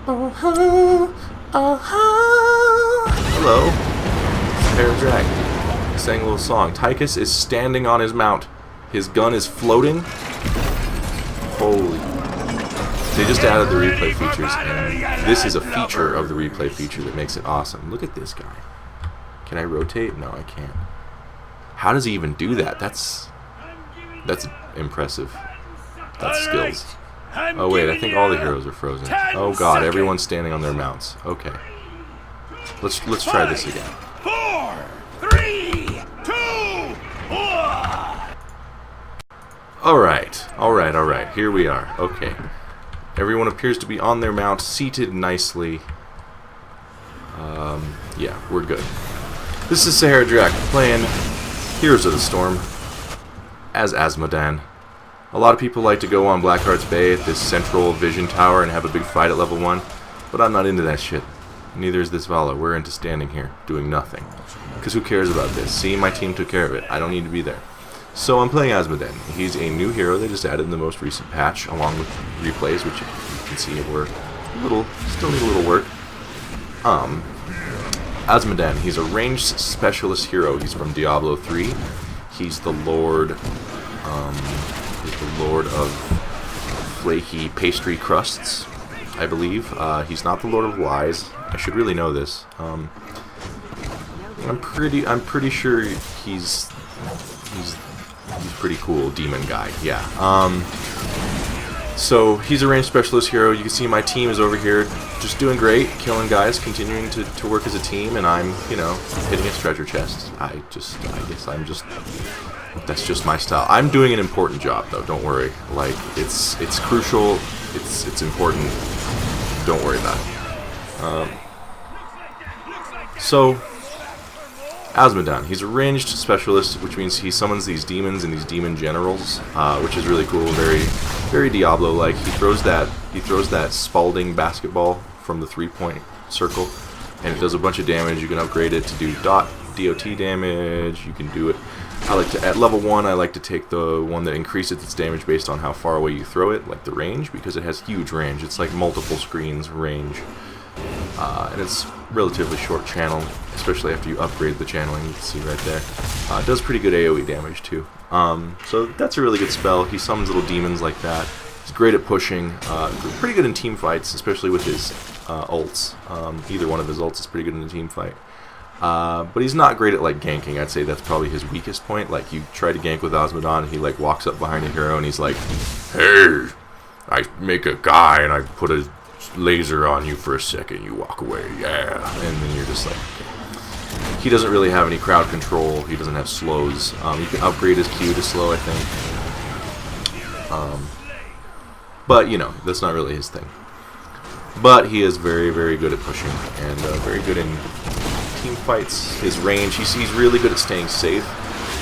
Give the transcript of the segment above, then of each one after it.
Oh-ho, oh-ho. Hello, SaharaDrac. Sang a little song. Tychus is standing on his mount. His gun is floating. Holy. They just added the replay features, and this is a feature of the replay feature that makes it awesome. Look at this guy. Can I rotate? No, I can't. How does he even do that? That's impressive. That's skills. Oh wait, I think all the heroes are frozen. Oh god, everyone's standing on their mounts. Okay. Let's try this again. 4, 3, 2, 1. Alright. Here we are. Okay. Everyone appears to be on their mount, seated nicely. Yeah, we're good. This is SaharaDrac playing Heroes of the Storm as Azmodan. A lot of people like to go on Blackheart's Bay at this central vision tower and have a big fight at level 1, but I'm not into that shit. Neither is this Vala. We're into standing here, doing nothing. Because who cares about this? See, my team took care of it. I don't need to be there. So I'm playing Azmodan. He's a new hero they just added in the most recent patch, along with replays, which you can see were still need a little work. Azmodan, he's a ranged specialist hero. He's from Diablo 3. He's the Lord of flaky pastry crusts, I believe. He's not the Lord of Lies. I should really know this. I'm pretty sure he's pretty cool demon guy. Yeah. So he's a ranged specialist hero. You can see my team is over here just doing great, killing guys, continuing to work as a team, and I'm, hitting his treasure chest. I guess that's just my style. I'm doing an important job though, don't worry. Like, it's crucial, it's important. Don't worry about it. So Azmodan, he's a ranged specialist, which means he summons these demons and these demon generals, which is really cool, very Diablo-like. He throws that Spalding basketball from the 3-point circle, and it does a bunch of damage. You can upgrade it to do DOT damage. You can do it. At level 1, I like to take the one that increases its damage based on how far away you throw it, like the range, because it has huge range. It's like multiple screens range. And it's relatively short channel, especially after you upgrade the channeling. You can see right there. It does pretty good AoE damage too. So that's a really good spell. He summons little demons like that. He's great at pushing. Pretty good in team fights, especially with his ults. Either one of his ults is pretty good in a team fight. But he's not great at like ganking. I'd say that's probably his weakest point. Like, you try to gank with Azmodan, and he like walks up behind a hero and he's like, "Hey, I make a guy and I put a laser on you for a second, you walk away, yeah," and then you're just like, okay. He doesn't really have any crowd control. He doesn't have slows. You can upgrade his Q to slow, I think, but that's not really his thing. But he is very good at pushing, and very good in team fights. His range, he's really good at staying safe.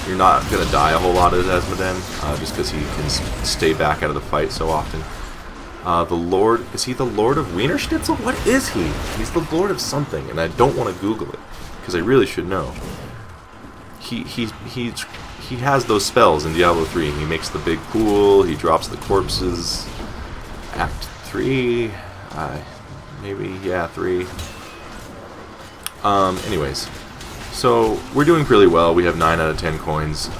You're not gonna die a whole lot as Azmodan, just because he can stay back out of the fight so often. Is he the Lord of Wiener Schnitzel? What is he? He's the Lord of something, and I don't want to Google it, because I really should know. He has those spells in Diablo 3. He makes the big pool, he drops the corpses. Act 3, maybe, yeah, 3. Anyways, so we're doing really well. We have 9 out of 10 coins.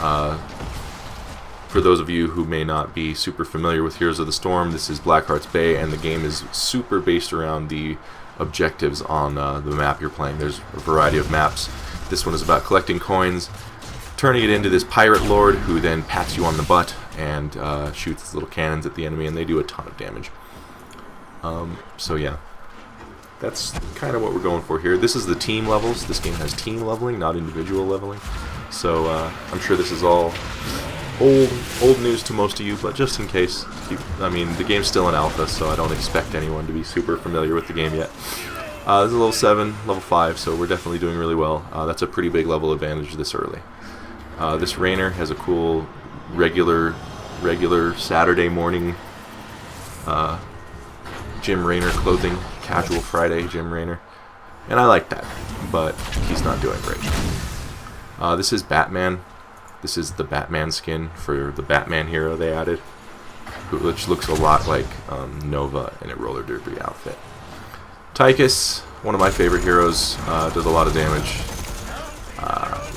For those of you who may not be super familiar with Heroes of the Storm, this is Blackheart's Bay, and the game is super based around the objectives on the map you're playing. There's a variety of maps. This one is about collecting coins, turning it into this pirate lord who then pats you on the butt and shoots his little cannons at the enemy, and they do a ton of damage. So yeah, that's kind of what we're going for here. This is the team levels. This game has team leveling, not individual leveling. So I'm sure this is all old news to most of you, but just in case, the game's still in alpha, so I don't expect anyone to be super familiar with the game yet. This is level 7, level 5, so we're definitely doing really well. That's a pretty big level advantage this early. This Rainer has a cool regular Saturday morning Jim Raynor clothing, casual Friday Jim Raynor, and I like that, but he's not doing great. This is Batman. This is the Batman skin for the Batman hero they added, which looks a lot like Nova in a roller derby outfit. Tychus, one of my favorite heroes, does a lot of damage.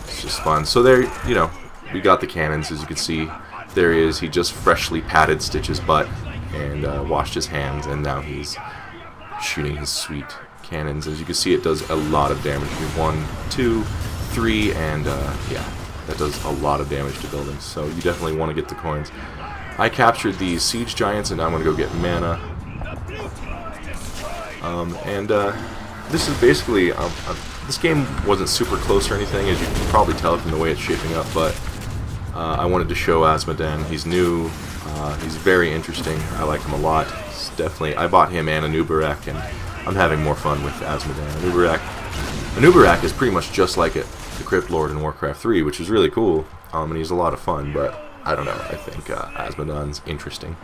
It's just fun. So there, you know, we got the cannons, as you can see. There he is. He just freshly patted Stitch's butt and washed his hands, and now he's shooting his sweet cannons. As you can see, it does a lot of damage. 1, 2, 3, and yeah, that does a lot of damage to buildings. So you definitely want to get the coins. I captured these siege giants, and now I'm going to go get mana. This is basically this game wasn't super close or anything, as you can probably tell from the way it's shaping up, but I wanted to show Azmodan. He's new. He's very interesting. I like him a lot. It's definitely, I bought him and a Nubarak, and I'm having more fun with Azmodan. A Nubarak is pretty much just like the Crypt Lord in Warcraft 3, which is really cool, and he's a lot of fun, but I don't know, I think Azmodan's interesting.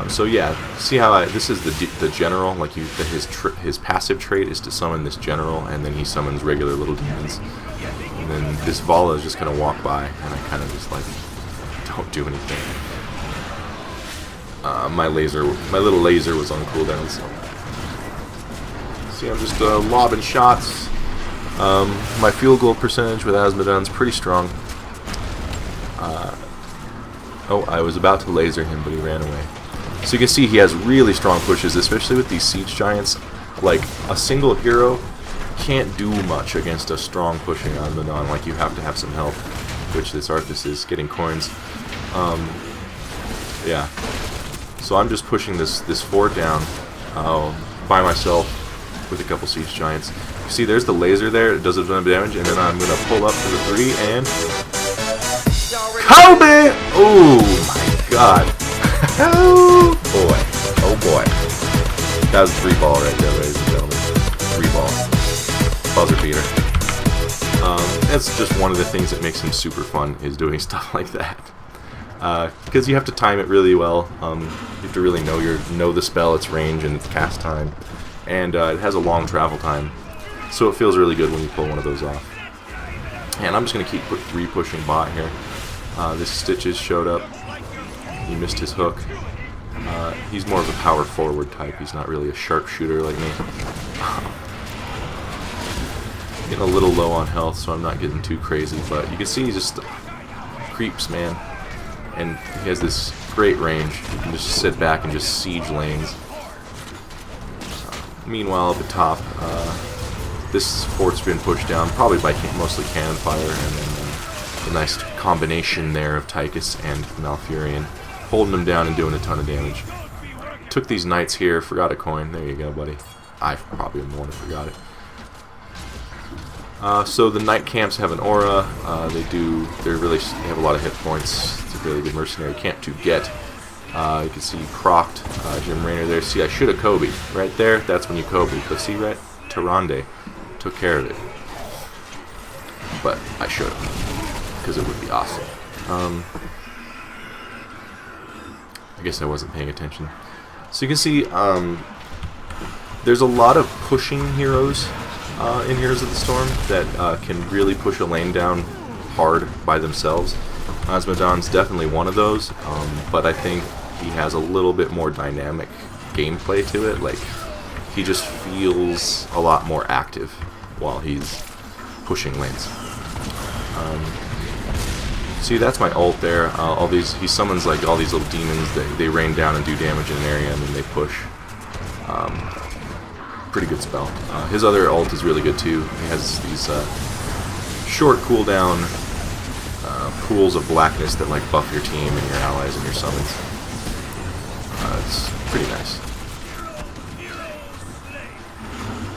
So yeah, see how this is the general, like his passive trait is to summon this general, and then he summons regular little demons. And then this Vala is just going to walk by, and I kind of just like, don't do anything. My little laser was on cooldown, so. See, I'm just lobbing shots. My field goal percentage with Azmodan's pretty strong. Oh, I was about to laser him, but he ran away. So you can see he has really strong pushes, especially with these siege giants. Like, a single hero can't do much against a strong pushing Azmodan. Like, you have to have some help, which this Arthas is getting coins. Yeah. So I'm just pushing this fort down by myself with a couple siege giants. You see, there's the laser there. It does a ton of damage, and then I'm going to pull up for the 3 and... Kobe! Oh my god. Oh boy. Oh boy. That was 3-ball right there, ladies and gentlemen. 3-ball. Buzzer beater. That's just one of the things that makes him super fun, is doing stuff like that. Because you have to time it really well. You have to really know the spell, its range, and its cast time. And it has a long travel time. So it feels really good when you pull one of those off. And I'm just going to keep re-pushing bot here. This Stitches showed up. He missed his hook. He's more of a power forward type. He's not really a sharpshooter like me. Getting a little low on health, so I'm not getting too crazy. But you can see he just creeps, man. And he has this great range. You can just sit back and just siege lanes. Meanwhile, up at top, this fort's been pushed down, probably by mostly cannon fire, and then a nice combination there of Tychus and Malfurion, holding them down and doing a ton of damage. Took these knights here, forgot a coin. There you go, buddy. I probably am the one who forgot it. So the knight camps have an aura. They have a lot of hit points. It's a really good mercenary camp to get. You can see Crocked, Jim Raynor there. See, I should have Kobe right there. That's when you Kobe. But see, right, Tyrande took care of it. But I should have, because it would be awesome. I guess I wasn't paying attention. So you can see there's a lot of pushing heroes in Heroes of the Storm that can really push a lane down hard by themselves. Azmodan's definitely one of those, but I think he has a little bit more dynamic gameplay to it. Like, he just feels a lot more active while he's pushing lanes. See, that's my ult there. He summons like all these little demons. They rain down and do damage in an area, and then they push. Pretty good spell. His other ult is really good too. He has these short cooldown pools of blackness that like buff your team and your allies and your summons. It's pretty nice.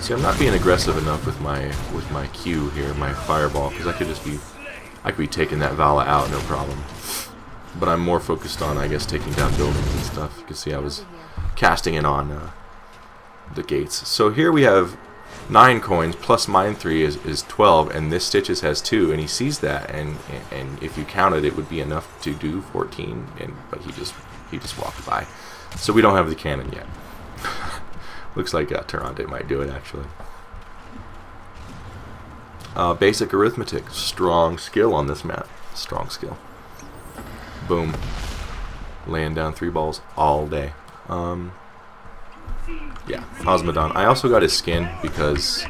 See, I'm not being aggressive enough with my Q here, my fireball, because I could be taking that Vala out, no problem. But I'm more focused on, I guess, taking down buildings and stuff. You can see I was casting it on the gates. So here we have 9 coins, plus mine 3 is 12, and this Stitches has 2, and he sees that, and if you counted, it would be enough to do 14, but he just walked by. So we don't have the cannon yet. Looks like Tyrande might do it, actually. Basic arithmetic. Strong skill on this map. Strong skill. Boom. Laying down 3 balls all day. Yeah, Azmodan. I also got his skin because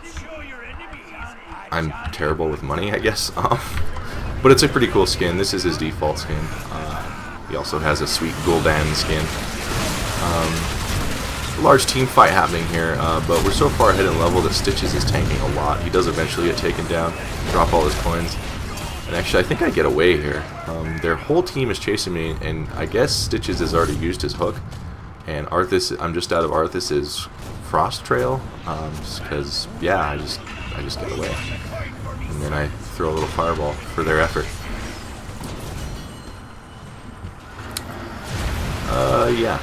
I'm terrible with money, I guess. But it's a pretty cool skin. This is his default skin. He also has a sweet Gul'dan skin. Large team fight happening here, but we're so far ahead in level that Stitches is tanking a lot. He does eventually get taken down, drop all his coins. And actually, I think I get away here. Their whole team is chasing me, and I guess Stitches has already used his hook. And Arthas, I'm just out of Arthas's Frost Trail, because, yeah, I just get away. And then I throw a little fireball for their effort. Yeah.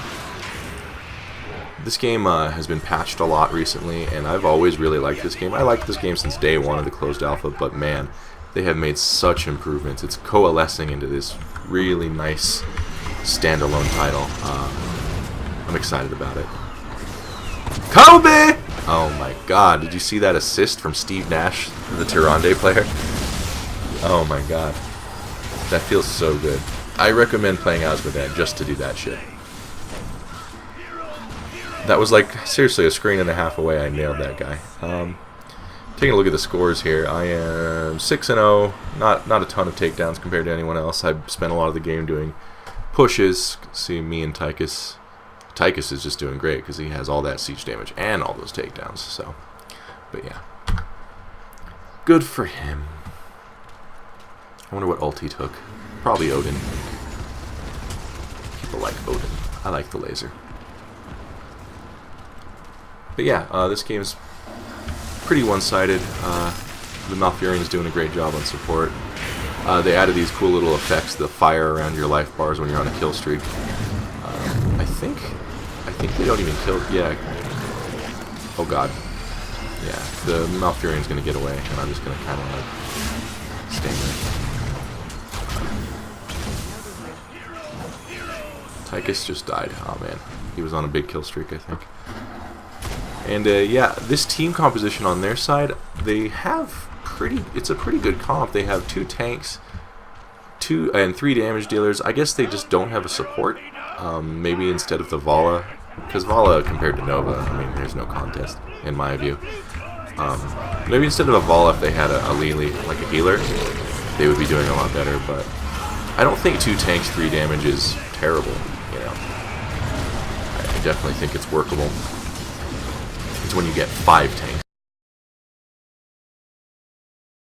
This game has been patched a lot recently, and I've always really liked this game. I liked this game since day one of the closed alpha, but man, they have made such improvements. It's coalescing into this really nice standalone title. I'm excited about it. Kobe! Oh my god, did you see that assist from Steve Nash, the Tyrande player? Oh my god. That feels so good. I recommend playing Azmodan just to do that shit. That was like, seriously, a screen and a half away. I nailed that guy. Taking a look at the scores here, I am 6-0. Not a ton of takedowns compared to anyone else. I spent a lot of the game doing pushes. See me and Tychus. Tychus is just doing great because he has all that siege damage and all those takedowns. So, but yeah, good for him. I wonder what ult he took. Probably Odin. People like Odin. I like the laser. But yeah, this game is pretty one-sided. The Malfurion is doing a great job on support. They added these cool little effects, the fire around your life bars when you're on a kill streak. I think they don't even kill. Yeah. Oh god. Yeah. The Malfurion's gonna get away, and I'm just gonna kind of like stand there. Tychus just died. Oh man, he was on a big kill streak, I think. And yeah, this team composition on their side, they have it's a pretty good comp. They have 2 tanks, 2 and 3 damage dealers. I guess they just don't have a support. Maybe instead of the Vala, because Vala compared to Nova, I mean, there's no contest in my view. Maybe instead of a Vala, if they had a Lily, like a healer, they would be doing a lot better. But I don't think 2 tanks, 3 damage is terrible. You know, I definitely think it's workable. It's when you get 5 tanks.